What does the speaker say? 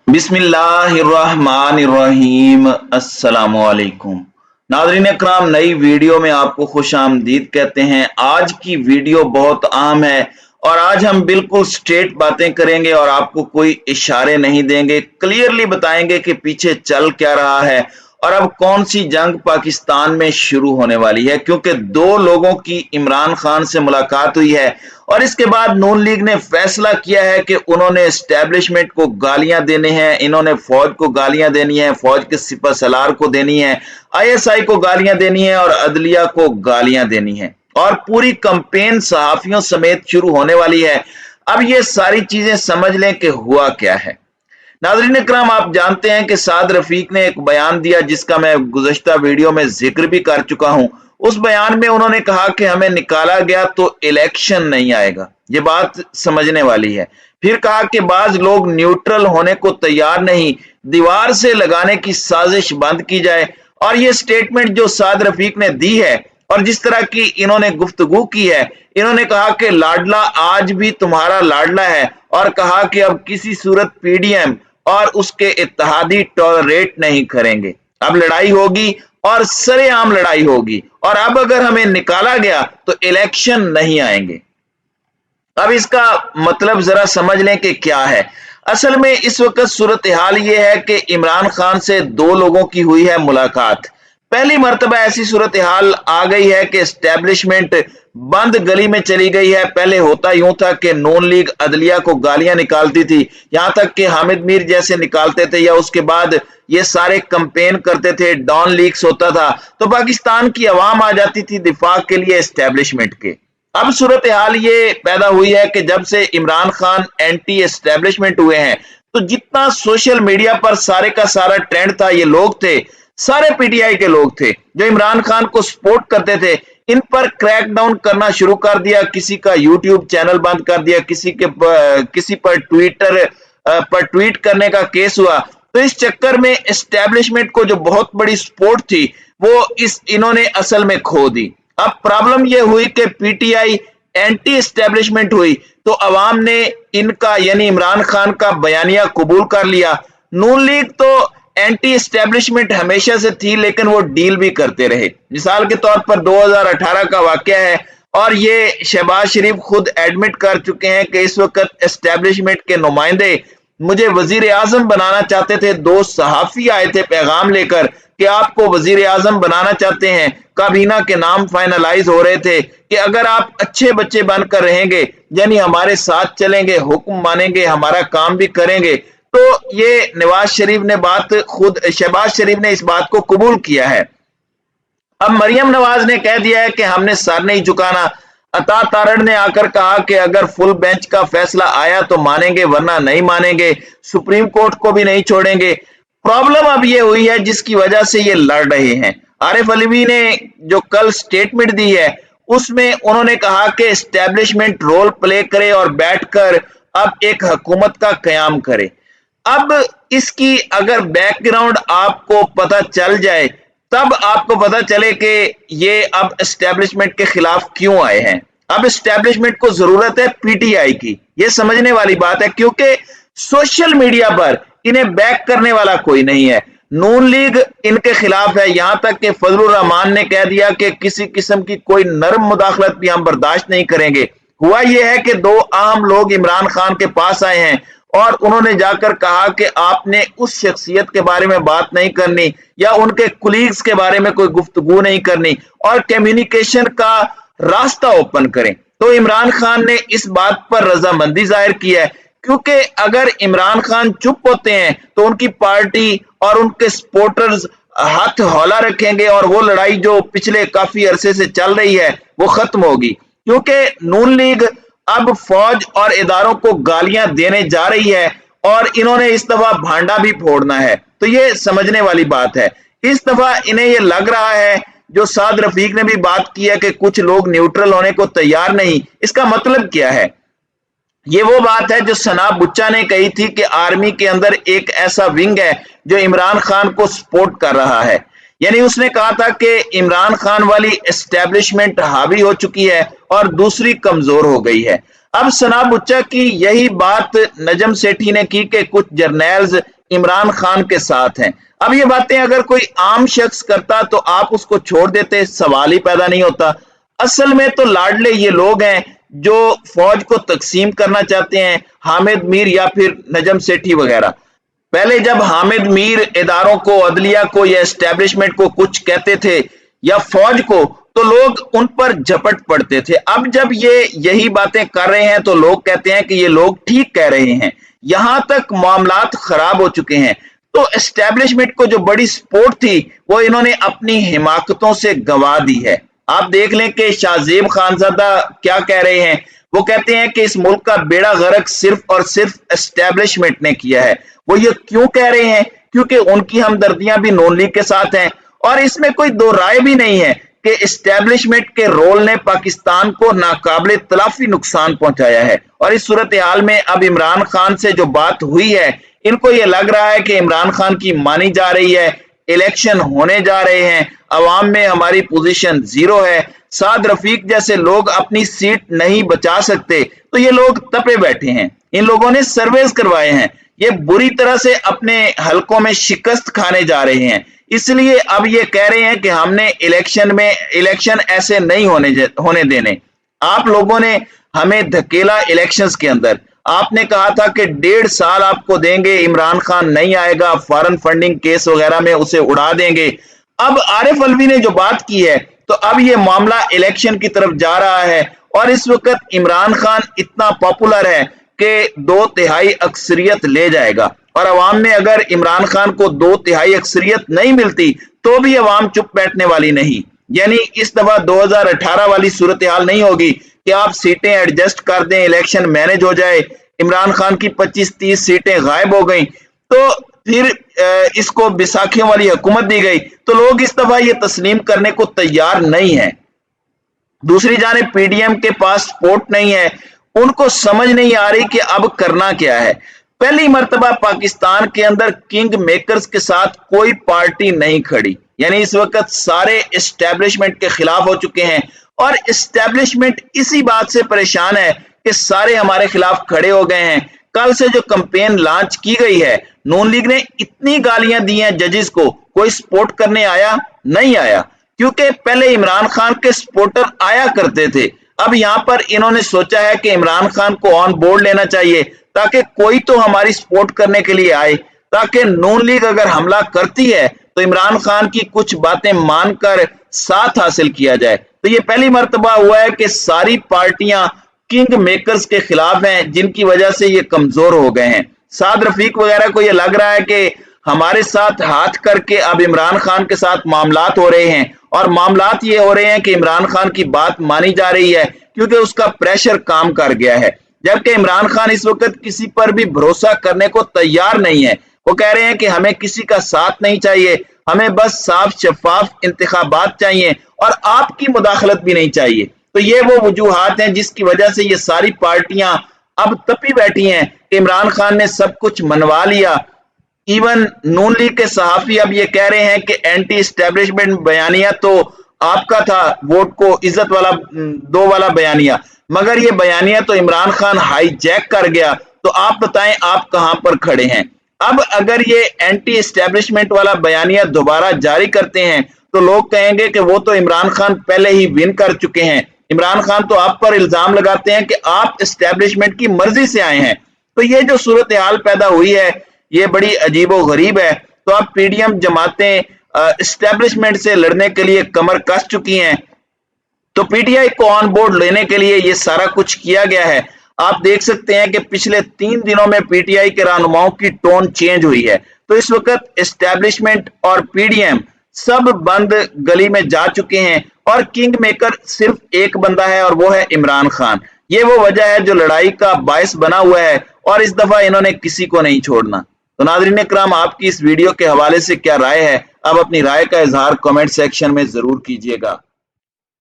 बिस्मिल्लाहिर्रहमानिर्रहीम। अस्सलामुअलैकुम नाज़रीन इकराम, नई वीडियो में आपको खुश आमदीद कहते हैं। आज की वीडियो बहुत अहम है और आज हम बिल्कुल स्ट्रेट बातें करेंगे और आपको कोई इशारे नहीं देंगे। क्लियरली बताएंगे कि पीछे चल क्या रहा है और अब कौन सी जंग पाकिस्तान में शुरू होने वाली है, क्योंकि दो लोगों की इमरान खान से मुलाकात हुई है और इसके बाद नून लीग ने फैसला किया है कि उन्होंने एस्टेब्लिशमेंट को गालियां देने हैं, इन्होंने फौज को गालियां देनी है, फौज के सिपह सलार को देनी है, आईएसआई को गालियां देनी है और अदलिया को गालियां देनी है और पूरी कैंपेन सहाफियों समेत शुरू होने वाली है। अब ये सारी चीजें समझ लें कि हुआ क्या है। नाज़रीन इकराम, आप जानते हैं कि साद रफीक ने एक बयान दिया जिसका मैं गुज़श्ता वीडियो में जिक्र भी कर चुका हूं। उस बयान में उन्होंने कहा कि हमें निकाला गया तो इलेक्शन नहीं आएगा। ये बात समझने वाली है। फिर कहा कि बाज लोग न्यूट्रल होने को तैयार नहीं, दीवार से लगाने की साजिश बंद की जाए। और ये स्टेटमेंट जो साद रफीक ने दी है और जिस तरह की इन्होंने गुफ्तगू की है, इन्होंने कहा कि लाडला आज भी तुम्हारा लाडला है और कहा कि अब किसी सूरत पीडीएम और उसके इत्तेहादी टॉलरेट नहीं करेंगे। अब लड़ाई होगी और सरेआम लड़ाई होगी और अब अगर हमें निकाला गया तो इलेक्शन नहीं आएंगे। अब इसका मतलब जरा समझ लें कि क्या है। असल में इस वक्त सूरत हाल ये है कि इमरान खान से दो लोगों की हुई है मुलाकात। पहली मर्तबा ऐसी सूरत हाल आ गई है कि एस्टेब्लिशमेंट बंद गली में चली गई है। पहले होता यूं था कि नून लीग अदलिया को गालियां निकालती थी, यहां तक कि हामिद मीर जैसे निकालते थे, या उसके बाद ये सारे कंपेन करते थे, डॉन लीग्स होता था, तो पाकिस्तान की आवाम आ जाती थी दिफा के लिए एस्टेब्लिशमेंट के। अब सूरत हाल ये पैदा हुई है कि जब से इमरान खान एंटी एस्टेब्लिशमेंट हुए हैं, तो जितना सोशल मीडिया पर सारे का सारा ट्रेंड था, ये लोग थे, सारे पीटीआई के लोग थे जो इमरान खान को सपोर्ट करते थे, इन पर क्रैकडाउन करना शुरू कर दिया। किसी का यूट्यूब चैनल बंद कर दिया, किसी पर ट्विटर पर ट्वीट करने का केस हुआ। तो इस चक्कर में एस्टेब्लिशमेंट को जो बहुत बड़ी सपोर्ट थी वो इन्होंने असल में खो दी। अब प्रॉब्लम यह हुई कि पीटीआई एंटी एस्टेब्लिशमेंट हुई तो अवाम ने इनका यानी इमरान खान का बयानिया कबूल कर लिया। नून लीग तो एंटी एस्टेब्लिशमेंट हमेशा से थी, लेकिन वो डील भी करते रहे। मिसाल के तौर पर 2018 का वाकया है और ये शहबाज शरीफ खुद एडमिट कर चुके हैं कि इस वक्त एस्टेब्लिशमेंट के नुमाइंदे मुझे वजीर आजम बनाना चाहते थे। दो सहाफी आए थे पैगाम लेकर कि आपको वजीर आजम बनाना चाहते हैं। काबीना के नाम फाइनलाइज हो रहे थे कि अगर आप अच्छे बच्चे बनकर रहेंगे, यानी हमारे साथ चलेंगे, हुक्म मानेंगे, हमारा काम भी करेंगे, तो ये नवाज शरीफ ने बात खुद शहबाज शरीफ ने इस बात को कबूल किया है। अब मरियम नवाज ने कह दिया है कि हमने सर नहीं झुकाना। अता तारड़ ने आकर कहा कि अगर फुल बेंच का फैसला आया तो मानेंगे वरना नहीं मानेंगे, सुप्रीम कोर्ट को भी नहीं छोड़ेंगे। प्रॉब्लम अब ये हुई है जिसकी वजह से ये लड़ रहे हैं। आरिफ अलवी ने जो कल स्टेटमेंट दी है उसमें उन्होंने कहा कि एस्टेब्लिशमेंट रोल प्ले करे और बैठकर अब एक हुकूमत का कयाम करे। अब इसकी अगर बैकग्राउंड आपको पता चल जाए तब आपको पता चले कि ये अब एस्टेब्लिशमेंट के खिलाफ क्यों आए हैं। अब एस्टेब्लिशमेंट को जरूरत है पीटीआई की, ये समझने वाली बात है, क्योंकि सोशल मीडिया पर इन्हें बैक करने वाला कोई नहीं है। नून लीग इनके खिलाफ है, यहां तक कि फजलुर रहमान ने कह दिया कि किसी किस्म की कोई नरम मुदाखलत भी हम बर्दाश्त नहीं करेंगे। हुआ यह है कि दो आम लोग इमरान खान के पास आए हैं और उन्होंने जाकर कहा कि आपने उस शख्सियत के बारे में बात नहीं करनी या उनके कुलीग्स के बारे में कोई गुफ्तगू नहीं करनी और कम्युनिकेशन का रास्ता ओपन करें। तो इमरान खान ने इस बात पर रजामंदी जाहिर की है, क्योंकि अगर इमरान खान चुप होते हैं तो उनकी पार्टी और उनके सपोर्टर्स हाथ हौला रखेंगे और वो लड़ाई जो पिछले काफी अरसे से चल रही है वो खत्म होगी। क्योंकि नून लीग अब फौज और इदारों को गालियां देने जा रही है और इन्होंने इस दफा भांडा भी फोड़ना है, तो ये समझने वाली बात है। इस दफा इन्हें ये लग रहा है, जो साद रफीक ने भी बात की है कि कुछ लोग न्यूट्रल होने को तैयार नहीं। इसका मतलब क्या है? ये वो बात है जो सना बुच्चा ने कही थी कि आर्मी के अंदर एक ऐसा विंग है जो इमरान खान को सपोर्ट कर रहा है। यानी उसने कहा था कि इमरान खान वाली एस्टेब्लिशमेंट हावी हो चुकी है और दूसरी कमजोर हो गई है। अब सना बुच्चा की यही बात नजम सेठी ने की कि कुछ जर्नल्स इमरान खान के साथ हैं। अब ये बातें अगर कोई आम शख्स करता तो आप उसको छोड़ देते, सवाल ही पैदा नहीं होता। असल में तो लाडले ये लोग हैं जो फौज को तकसीम करना चाहते हैं, हामिद मीर या फिर नजम सेठी वगैरह। पहले जब हामिद मीर इदारों को, अदलिया को या एस्टेब्लिशमेंट को कुछ कहते थे या फौज को, तो लोग उन पर झपट पड़ते थे। अब जब ये यही बातें कर रहे हैं तो लोग कहते हैं कि ये लोग ठीक कह रहे हैं। यहां तक मामलात खराब हो चुके हैं। तो एस्टेब्लिशमेंट को जो बड़ी सपोर्ट थी वो इन्होंने अपनी हिमाकतों से गंवा दी है। आप देख लें कि शाहजेब खानजादा क्या कह रहे हैं। वो कहते हैं कि इस मुल्क का बेड़ा गर्क सिर्फ और सिर्फ एस्टेब्लिशमेंट ने किया है। वो ये क्यों कह रहे हैं? क्योंकि उनकी हमदर्दियां भी नून लीग के साथ हैं और इसमें कोई दो राय भी नहीं है कि एस्टेब्लिशमेंट के रोल ने पाकिस्तान को नाकाबिले तलाफी नुकसान पहुंचाया है। और इस सूरत हाल में अब इमरान खान से जो बात हुई है, इनको ये लग रहा है कि इमरान खान की मानी जा रही है, इलेक्शन होने जा रहे हैं, अवाम में हमारी पोजीशन जीरो है, साद रफीक जैसे लोग अपनी सीट नहीं बचा सकते, तो ये लोग तपे बैठे हैं। इन लोगों ने सर्वेस करवाए हैं, ये बुरी तरह से अपने हलकों में शिकस्त खाने जा रहे हैं। इसलिए अब ये कह रहे हैं कि हमने इलेक्शन ऐसे नहीं होने देने। आप लोगों ने हमें धकेला इलेक्शंस के अंदर। आपने कहा था कि 1.5 साल आपको देंगे, इमरान खान नहीं आएगा, फॉरेन फंडिंग केस वगैरह में उसे उड़ा देंगे। अब आरिफ अलवी ने जो बात की है, तो अब ये मामला इलेक्शन की तरफ जा रहा है और इस वक्त इमरान खान इतना पॉपुलर है कि 2/3 अक्सरियत ले जाएगा। और अवाम में अगर इमरान खान को 2/3 अक्सरियत नहीं मिलती तो भी अवाम चुप बैठने वाली नहीं। यानी इस दफा 2018 वाली सूरत हाल नहीं होगी कि आप सीटें एडजस्ट कर दें, इलेक्शन मैनेज हो जाए, इमरान खान की 25-30 सीटें गायब हो गई तो फिर इसको बैसाखियों वाली हुकूमत दी गई, तो लोग इस दफा ये तस्लीम करने को तैयार नहीं है। दूसरी जानिब पीडीएम के पास सपोर्ट नहीं है, उनको समझ नहीं आ रही कि अब करना क्या है। पहली मर्तबा पाकिस्तान के अंदर किंग मेकर्स के साथ कोई पार्टी नहीं खड़ी, यानी इस वक्त सारे एस्टेब्लिशमेंट के खिलाफ हो चुके हैं और एस्टेब्लिशमेंट इसी बात से परेशान है कि सारे हमारे खिलाफ खड़े हो गए हैं। कल से जो कैंपेन लॉन्च की गई है, नून लीग ने इतनी गालियां दी हैं जजेस को, कोई सपोर्ट करने आया नहीं आया, क्योंकि पहले इमरान खान के सपोर्टर आया करते थे। अब यहां पर इन्होंने सोचा है कि इमरान खान को ऑन बोर्ड लेना चाहिए ताकि कोई तो हमारी सपोर्ट करने के लिए आए, ताकि नून लीग अगर हमला करती है तो इमरान खान की कुछ बातें मानकर साथ हासिल किया जाए। तो ये पहली मर्तबा हुआ है कि सारी पार्टियां किंग मेकर्स के खिलाफ हैं, जिनकी वजह से ये कमजोर हो गए हैं। साद रफीक वगैरह को ये लग रहा है कि हमारे साथ हाथ करके अब इमरान खान के साथ मामलात हो रहे हैं और मामलात ये हो रहे हैं कि इमरान खान की बात मानी जा रही है क्योंकि उसका प्रेशर काम कर गया है। जबकि इमरान खान इस वक्त किसी पर भी भरोसा करने को तैयार नहीं है। वो कह रहे हैं कि हमें किसी का साथ नहीं चाहिए, हमें बस साफ शफाफ इंतखाबात चाहिए और आपकी मुदाखलत भी नहीं चाहिए। तो ये वो वजूहात हैं जिसकी वजह से ये सारी पार्टियां अब तपी बैठी हैं कि इमरान खान ने सब कुछ मनवा लिया। इवन नून लीग के सहाफी अब ये कह रहे हैं कि एंटी एस्टेब्लिशमेंट बयानिया तो आपका था, वोट को इज्जत वाला दो वाला बयानिया, मगर ये बयानिया तो इमरान खान हाईजैक कर गया। तो आप बताएं आप कहां पर खड़े हैं। अब अगर ये एंटी एस्टेब्लिशमेंट वाला बयानिया दोबारा जारी करते हैं तो लोग कहेंगे कि वो तो इमरान खान पहले ही विन कर चुके हैं। इमरान खान तो आप पर इल्जाम लगाते हैं कि आप एस्टेब्लिशमेंट की मर्जी से आए हैं। तो ये जो सूरत हाल पैदा हुई है ये बड़ी अजीबो गरीब है। तो अब पीडीएम जमातें एस्टेब्लिशमेंट से लड़ने के लिए कमर कस चुकी हैं। तो पीटीआई को ऑन बोर्ड लेने के लिए ये सारा कुछ किया गया है। आप देख सकते हैं कि पिछले 3 दिनों में पीटीआई के रहनुमाओं की टोन चेंज हुई है। तो इस वक्त एस्टेब्लिशमेंट और पीडीएम सब बंद गली में जा चुके हैं और किंग मेकर सिर्फ एक बंदा है और वो है इमरान खान। ये वो वजह है जो लड़ाई का बायस बना हुआ है और इस दफा इन्होंने किसी को नहीं छोड़ना। तो नाज़रीन इकराम, आपकी इस वीडियो के हवाले से क्या राय है? आप अपनी राय का इजहार कमेंट सेक्शन में जरूर कीजिएगा।